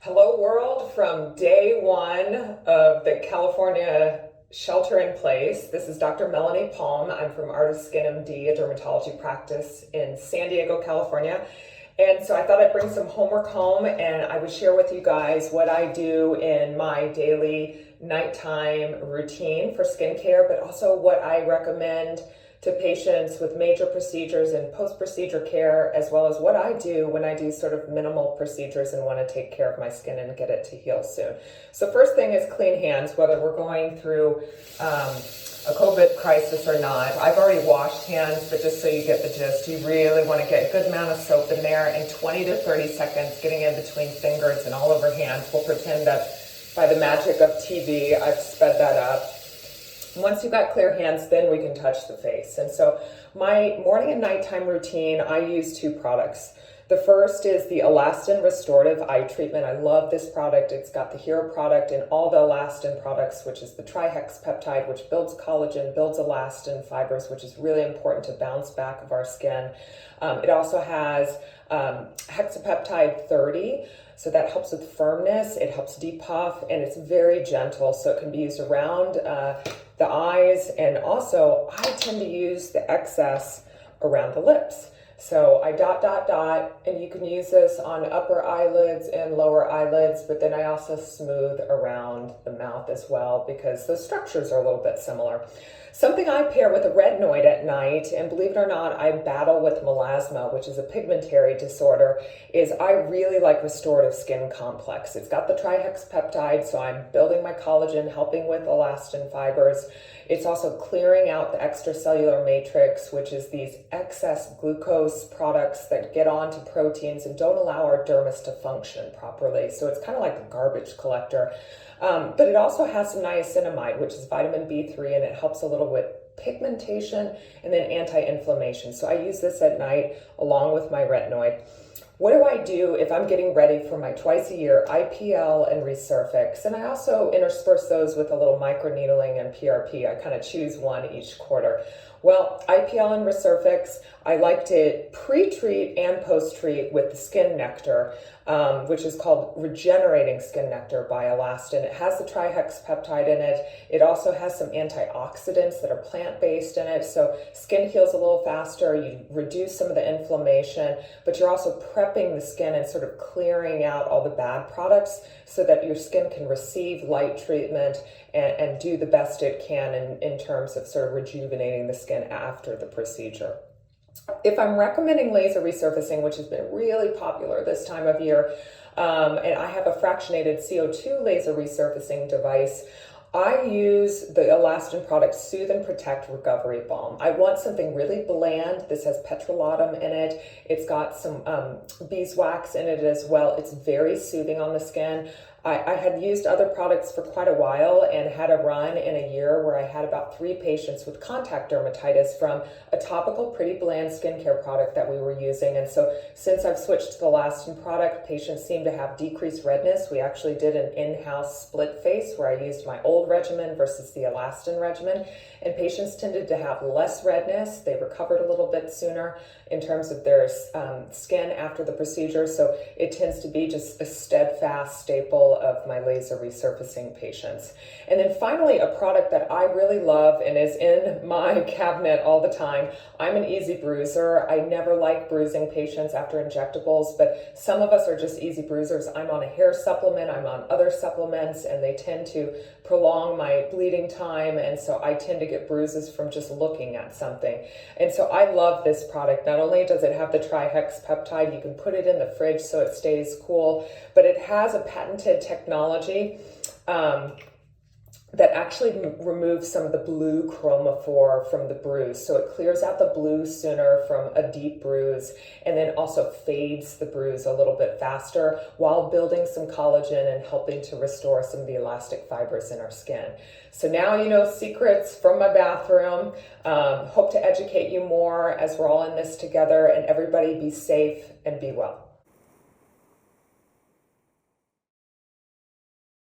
Hello world, from day one of the California shelter in place. This is Dr. Melanie Palm. I'm from Artist Skin MD, a dermatology practice in San Diego, California. And so I thought I'd bring some homework home and I would share with you guys what I do in my daily nighttime routine for skincare, but also what I recommend to patients with major procedures and post-procedure care, as well as what I do when I do sort of minimal procedures and want to take care of my skin and get it to heal soon. So first thing is clean hands, whether we're going through a COVID crisis or not. I've already washed hands, but just so you get the gist, you really want to get a good amount of soap in there, and 20 to 30 seconds getting in between fingers and all over hands. We'll pretend that by the magic of TV, I've sped that up. Once you've got clear hands, then we can touch the face. And so my morning and nighttime routine, I use two products. The first is the Elastin Restorative Eye Treatment. I love this product. It's got the hero product and all the Elastin products, which is the trihexapeptide, which builds collagen, builds elastin fibers, which is really important to bounce back of our skin. It also has hexapeptide 30. So that helps with firmness, it helps depuff, and it's very gentle, so it can be used around the eyes, and also I tend to use the excess around the lips. So I dot, and you can use this on upper eyelids and lower eyelids, but then I also smooth around the mouth as well because the structures are a little bit similar. Something I pair with a retinoid at night, and believe it or not, I battle with melasma, which is a pigmentary disorder, is I really like Restorative Skin Complex. It's got the trihexapeptide, so I'm building my collagen, helping with elastin fibers. It's also clearing out the extracellular matrix, which is these excess glucose products that get onto proteins and don't allow our dermis to function properly. So it's kind of like a garbage collector. But it also has some niacinamide, which is vitamin B3, and it helps a little with pigmentation and then anti-inflammation. So I use this at night along with my retinoid. What do I do if I'm getting ready for my twice a year IPL and resurfix? And I also intersperse those with a little microneedling and PRP. I kind of choose one each quarter. Well, IPL and resurfix, I like to pre-treat and post-treat with the Skin Nectar, which is called Regenerating Skin Nectar by Elastin. It has the trihexapeptide in it. It also has some antioxidants that are plant-based in it, so skin heals a little faster. You reduce some of the inflammation, but you're also prepping the skin and sort of clearing out all the bad products so that your skin can receive light treatment and do the best it can in terms of sort of rejuvenating the skin after the procedure. If I'm recommending laser resurfacing, which has been really popular this time of year, and I have a fractionated CO2 laser resurfacing device, I use the Elastin product Soothe and Protect Recovery Balm. I want something really bland. This has petrolatum in it. It's got some beeswax in it as well. It's very soothing on the skin. I had used other products for quite a while and had a run in a year where I had about 3 patients with contact dermatitis from a topical, pretty bland skincare product that we were using. And so since I've switched to the Elastin product, patients seem to have decreased redness. We actually did an in-house split face where I used my old regimen versus the Elastin regimen, and patients tended to have less redness. They recovered a little bit sooner in terms of their skin after the procedure. So it tends to be just a steadfast staple of my laser resurfacing patients. And then finally, a product that I really love and is in my cabinet all the time. I'm an easy bruiser. I never like bruising patients after injectables, but some of us are just easy bruisers. I'm on a hair supplement, I'm on other supplements, and they tend to prolong my bleeding time, and so I tend to get bruises from just looking at something. And so I love this product. Not only does it have the trihexapeptide, you can put it in the fridge so it stays cool, but it has a patented technology that actually removes some of the blue chromophore from the bruise. So it clears out the blue sooner from a deep bruise, and then also fades the bruise a little bit faster while building some collagen and helping to restore some of the elastic fibers in our skin. So now you know secrets from my bathroom. Hope to educate you more as we're all in this together, and everybody be safe and be well.